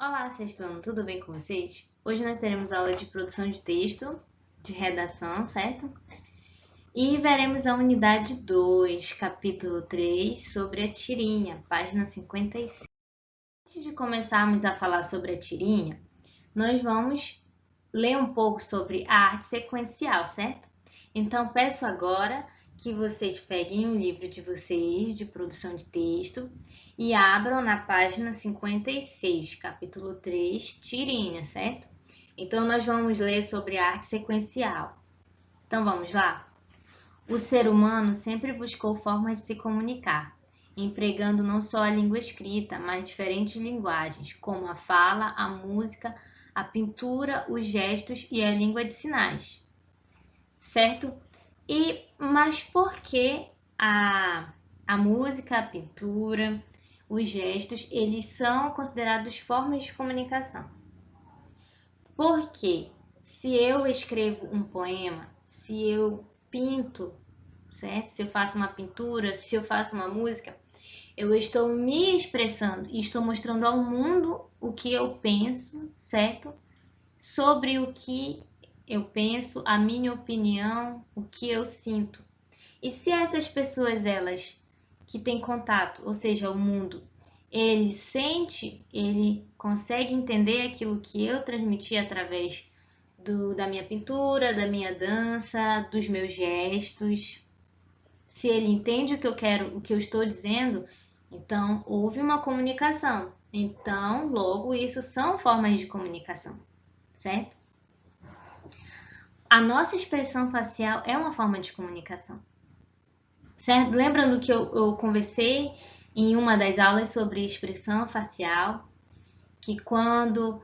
Olá, sexto tudo bem com vocês? Hoje nós teremos aula de produção de texto, de redação, certo? E veremos a unidade 2, capítulo 3, sobre a tirinha, página 56. Antes de começarmos a falar sobre a tirinha, nós vamos ler um pouco sobre a arte sequencial, certo? Então, peço agora que vocês peguem o livro de vocês de produção de texto e abram na página 56, capítulo 3, tirinha, certo? Então, nós vamos ler sobre a arte sequencial. Então, vamos lá? O ser humano sempre buscou formas de se comunicar, empregando não só a língua escrita, mas diferentes linguagens, como a fala, a música, a pintura, os gestos e a língua de sinais, certo? Mas por que a música, a pintura, os gestos, eles são considerados formas de comunicação? Porque se eu escrevo um poema, se eu pinto, certo? Se eu faço uma pintura, se eu faço uma música, eu estou me expressando e estou mostrando ao mundo o que eu penso, certo? Sobre o que eu penso, a minha opinião, o que eu sinto. E se essas pessoas, elas que têm contato, ou seja, o mundo, ele sente, ele consegue entender aquilo que eu transmiti através da minha pintura, da minha dança, dos meus gestos. Se ele entende o que eu quero, o que eu estou dizendo, então houve uma comunicação. Então, logo, isso são formas de comunicação, certo? A nossa expressão facial é uma forma de comunicação, certo? Lembrando que eu conversei em uma das aulas sobre expressão facial, que quando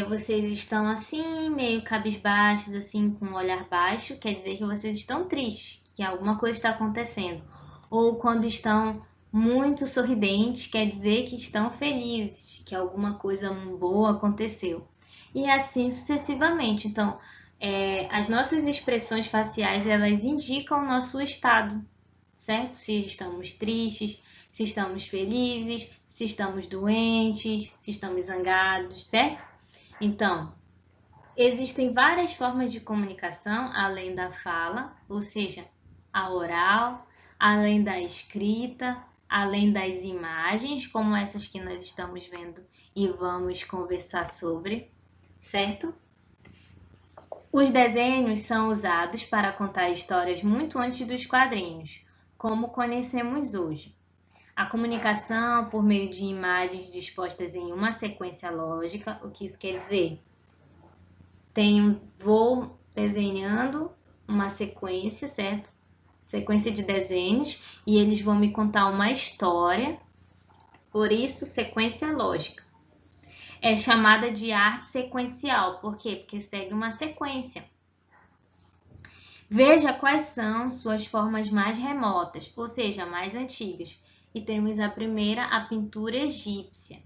vocês estão assim, meio cabisbaixos, assim, com o olhar baixo, quer dizer que vocês estão tristes, que alguma coisa está acontecendo. Ou quando estão muito sorridentes, quer dizer que estão felizes, que alguma coisa boa aconteceu. E assim sucessivamente. Então, as nossas expressões faciais, elas indicam o nosso estado, certo? Se estamos tristes, se estamos felizes, se estamos doentes, se estamos zangados, certo? Então, existem várias formas de comunicação além da fala, ou seja, a oral, além da escrita, além das imagens, como essas que nós estamos vendo e vamos conversar sobre, certo? Os desenhos são usados para contar histórias muito antes dos quadrinhos, como conhecemos hoje. A comunicação por meio de imagens dispostas em uma sequência lógica, o que isso quer dizer? Vou desenhando uma sequência, certo? Sequência de desenhos e eles vão me contar uma história, por isso sequência lógica. É chamada de arte sequencial, por quê? Porque segue uma sequência. Veja quais são suas formas mais remotas, ou seja, mais antigas. E temos a primeira, a pintura egípcia.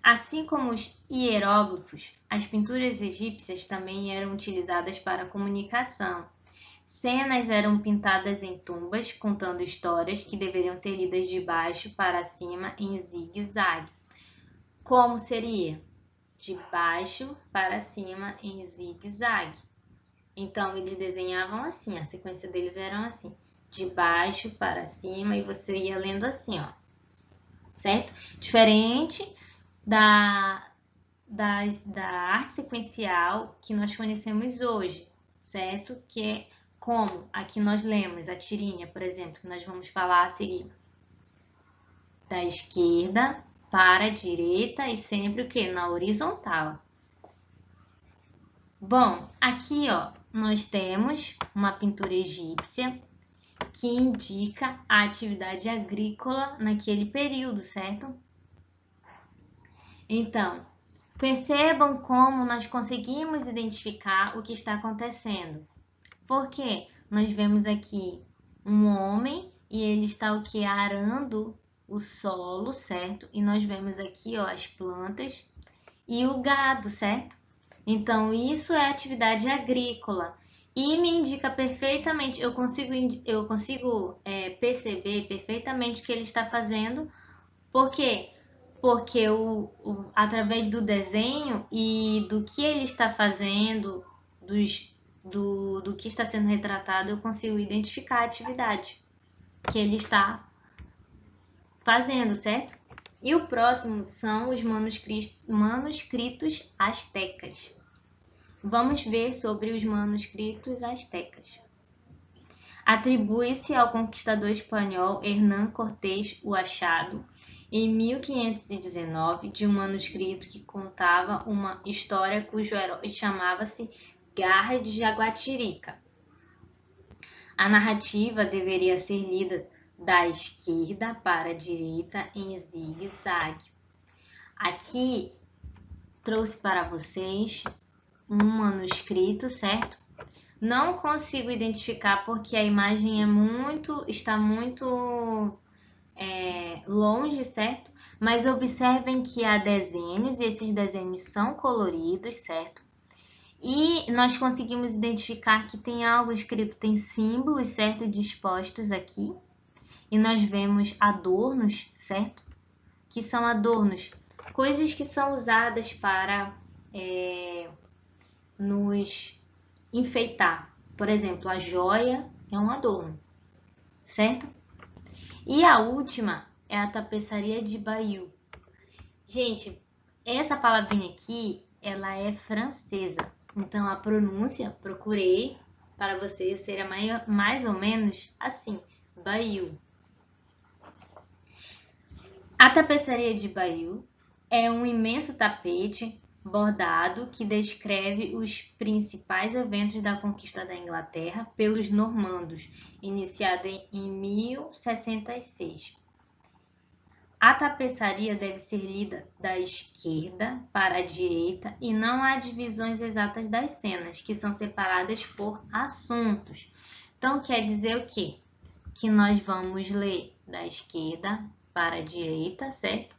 Assim como os hieróglifos, as pinturas egípcias também eram utilizadas para comunicação. Cenas eram pintadas em tumbas, contando histórias que deveriam ser lidas de baixo para cima em zigue-zague. Como seria? De baixo para cima em zigue-zague. Então, eles desenhavam assim, a sequência deles era assim, de baixo para cima, e você ia lendo assim, ó, certo? Diferente da arte sequencial que nós conhecemos hoje, certo? Que é como aqui nós lemos a tirinha, por exemplo, que nós vamos falar a seguir. Da esquerda para a direita e sempre o que? Na horizontal. Bom, aqui ó, nós temos uma pintura egípcia que indica a atividade agrícola naquele período, certo? Então, percebam como nós conseguimos identificar o que está acontecendo. Porque nós vemos aqui um homem e ele está o que? Arando o solo, certo? E nós vemos aqui ó, as plantas e o gado, certo? Então, isso é atividade agrícola e me indica perfeitamente, eu consigo perceber perfeitamente o que ele está fazendo, porque porque através do desenho e do que ele está fazendo, do que está sendo retratado, eu consigo identificar a atividade que ele está fazendo, certo? E o próximo são os manuscritos astecas. Vamos ver sobre os manuscritos astecas. Atribui-se ao conquistador espanhol Hernán Cortés o achado, em 1519, de um manuscrito que contava uma história cujo herói chamava-se Garra de Jaguatirica. A narrativa deveria ser lida da esquerda para a direita em zigue-zague. Aqui trouxe para vocês um manuscrito, certo? Não consigo identificar porque a imagem está muito longe, certo? Mas observem que há desenhos e esses desenhos são coloridos, certo? E nós conseguimos identificar que tem algo escrito, tem símbolos, certo? Dispostos aqui. E nós vemos adornos, certo? Que são adornos, coisas que são usadas para nos enfeitar. Por exemplo, a joia é um adorno, certo? E a última é a tapeçaria de Bayeux. Gente, essa palavrinha aqui, ela é francesa. Então, a pronúncia, procurei para vocês, seria mais ou menos assim, Bayeux. A tapeçaria de Bayeux é um imenso tapete bordado que descreve os principais eventos da conquista da Inglaterra pelos normandos, iniciada em 1066. A tapeçaria deve ser lida da esquerda para a direita e não há divisões exatas das cenas, que são separadas por assuntos. Então, quer dizer o quê? Que nós vamos ler da esquerda para a direita, certo?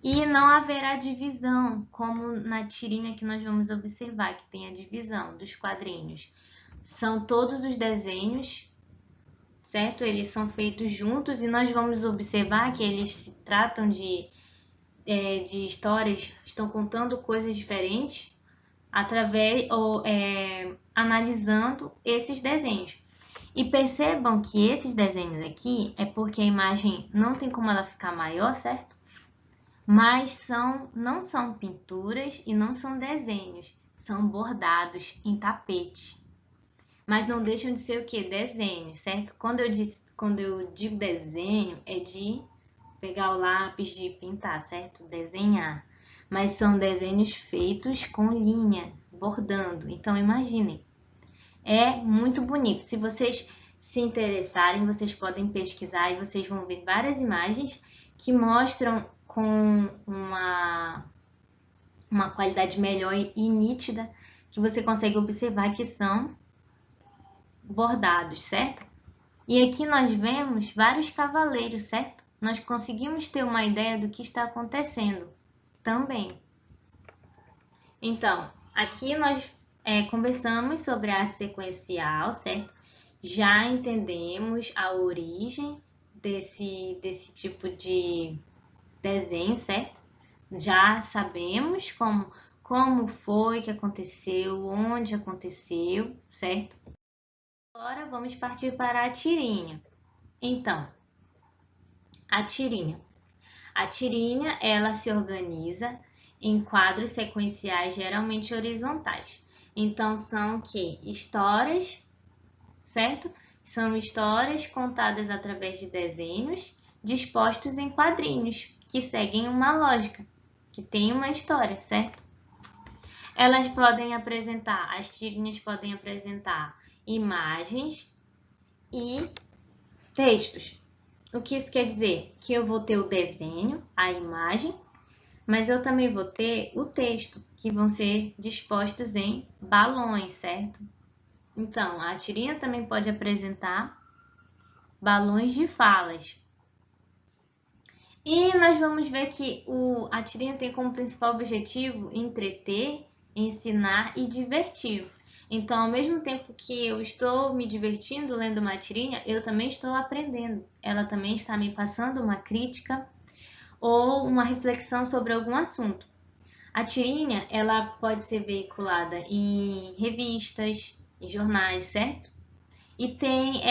E não haverá divisão, como na tirinha que nós vamos observar, que tem a divisão dos quadrinhos. São todos os desenhos, certo? Eles são feitos juntos e nós vamos observar que eles se tratam de histórias, estão contando coisas diferentes analisando esses desenhos. E percebam que esses desenhos aqui é porque a imagem não tem como ela ficar maior, certo? Mas não são pinturas e não são desenhos, são bordados em tapete. Mas não deixam de ser o que? Desenhos, certo? Quando eu digo desenho, é de pegar o lápis de pintar, certo? Desenhar. Mas são desenhos feitos com linha, bordando. Então, imaginem. É muito bonito. Se vocês se interessarem, vocês podem pesquisar e vocês vão ver várias imagens que mostram com uma qualidade melhor e nítida, que você consegue observar que são bordados, certo? E aqui nós vemos vários cavaleiros, certo? Nós conseguimos ter uma ideia do que está acontecendo também. Então, aqui nós conversamos sobre a arte sequencial, certo? Já entendemos a origem desse tipo de desenho, certo? Já sabemos como foi que aconteceu, onde aconteceu, certo? Agora vamos partir para a tirinha. Então, a tirinha. A tirinha, ela se organiza em quadros sequenciais geralmente horizontais. Então, são que histórias, certo? São histórias contadas através de desenhos dispostos em quadrinhos, que seguem uma lógica, que tem uma história, certo? As tirinhas podem apresentar imagens e textos. O que isso quer dizer? Que eu vou ter o desenho, a imagem, mas eu também vou ter o texto, que vão ser dispostos em balões, certo? Então, a tirinha também pode apresentar balões de falas. E nós vamos ver que a tirinha tem como principal objetivo entreter, ensinar e divertir. Então, ao mesmo tempo que eu estou me divertindo lendo uma tirinha, eu também estou aprendendo. Ela também está me passando uma crítica, ou uma reflexão sobre algum assunto. A tirinha, ela pode ser veiculada em revistas, em jornais, certo? E tem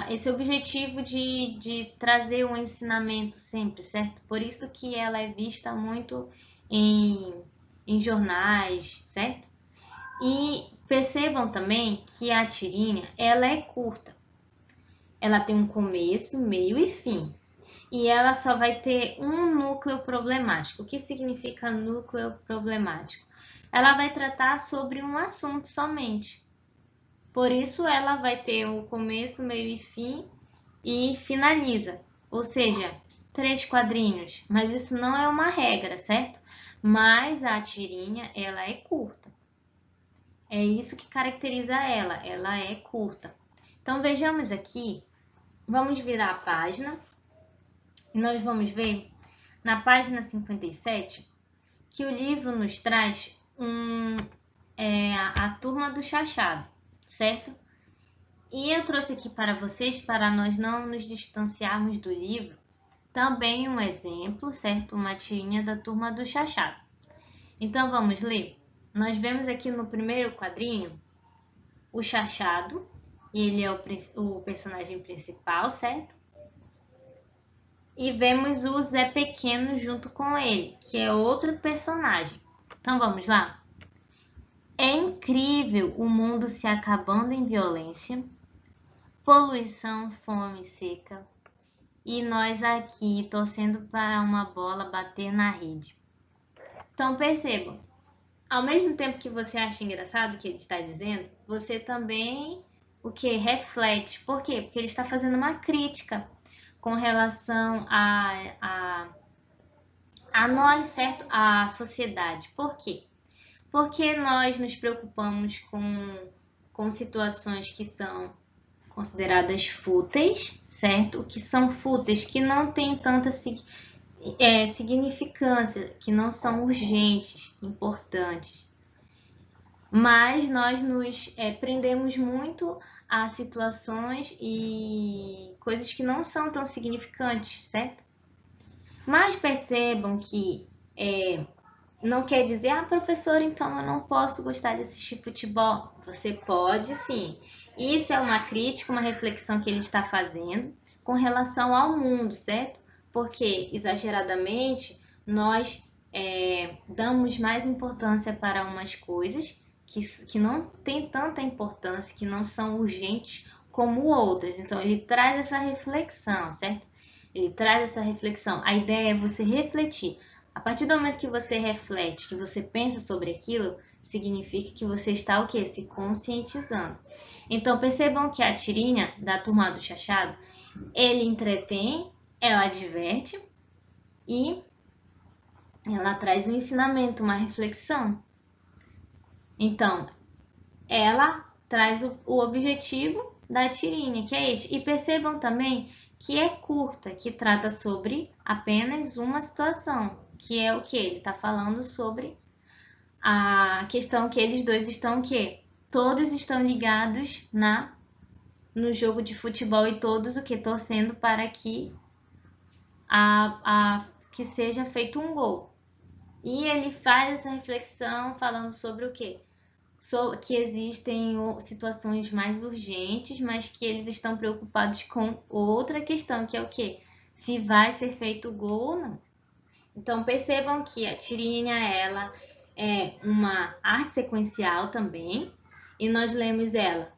esse objetivo de trazer um ensinamento sempre, certo? Por isso que ela é vista muito em jornais, certo? E percebam também que a tirinha, ela é curta. Ela tem um começo, meio e fim. E ela só vai ter um núcleo problemático. O que significa núcleo problemático? Ela vai tratar sobre um assunto somente. Por isso ela vai ter o começo, meio e fim e finaliza. Ou seja, 3 quadrinhos. Mas isso não é uma regra, certo? Mas a tirinha, ela é curta. É isso que caracteriza ela é curta. Então vejamos aqui, vamos virar a página e nós vamos ver na página 57 que o livro nos traz a Turma do Chachado, certo? E eu trouxe aqui para vocês, para nós não nos distanciarmos do livro, também um exemplo, certo? Uma tirinha da Turma do Chachado. Então vamos ler? Nós vemos aqui no primeiro quadrinho o Chachado, ele é o personagem principal, certo? E vemos o Zé Pequeno junto com ele, que é outro personagem. Então vamos lá? É incrível o mundo se acabando em violência, poluição, fome, seca, e nós aqui torcendo para uma bola bater na rede. Então percebam, ao mesmo tempo que você acha engraçado o que ele está dizendo, você também o que reflete. Por quê? Porque ele está fazendo uma crítica com relação a nós, certo? A sociedade. Por quê? Porque nós nos preocupamos com situações que são consideradas fúteis, certo? Que são fúteis, que não têm tanta significância, que não são urgentes, importantes. Mas nós nos prendemos muito a situações e coisas que não são tão significantes, certo? Mas percebam que não quer dizer, professor, então eu não posso gostar de assistir futebol. Você pode sim. Isso é uma crítica, uma reflexão que ele está fazendo com relação ao mundo, certo? Porque exageradamente nós damos mais importância para umas coisas que não têm tanta importância, que não são urgentes como outras. Então ele traz essa reflexão, certo? Ele traz essa reflexão. A ideia é você refletir. A partir do momento que você reflete, que você pensa sobre aquilo, significa que você está o quê? Se conscientizando. Então percebam que a tirinha da Turma do Chachado, ele entretém, ela diverte e ela traz um ensinamento, uma reflexão. Então, ela traz o objetivo da tirinha, que é este. E percebam também que é curta, que trata sobre apenas uma situação, que é o que ele está falando sobre a questão que eles dois estão o quê? Todos estão ligados no jogo de futebol e todos o que torcendo para que que seja feito um gol. E ele faz essa reflexão falando sobre o quê? Que existem situações mais urgentes, mas que eles estão preocupados com outra questão, que é o quê? Se vai ser feito gol ou não. Então percebam que a tirinha ela é uma arte sequencial também, e nós lemos ela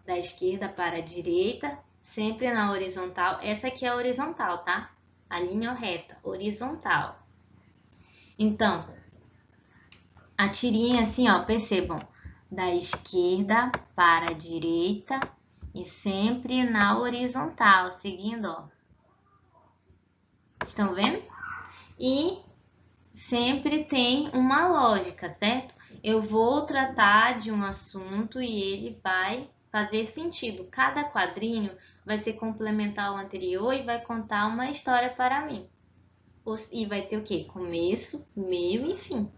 da esquerda para a direita, sempre na horizontal. Essa aqui é a horizontal, tá? A linha reta, horizontal. Então, a tirinha assim, ó, percebam, da esquerda para a direita e sempre na horizontal, seguindo, ó. Estão vendo? E sempre tem uma lógica, certo? Eu vou tratar de um assunto e ele vai fazer sentido. Cada quadrinho vai ser complementar ao anterior e vai contar uma história para mim. E vai ter o quê? Começo, meio e fim.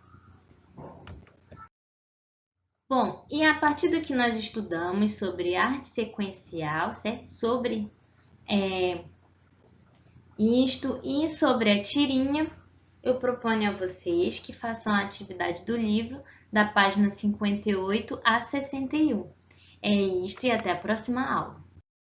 Bom, e a partir do que nós estudamos sobre arte sequencial, certo? Sobre Isto e sobre a tirinha, eu proponho a vocês que façam a atividade do livro da página 58 a 61. É isto e até a próxima aula.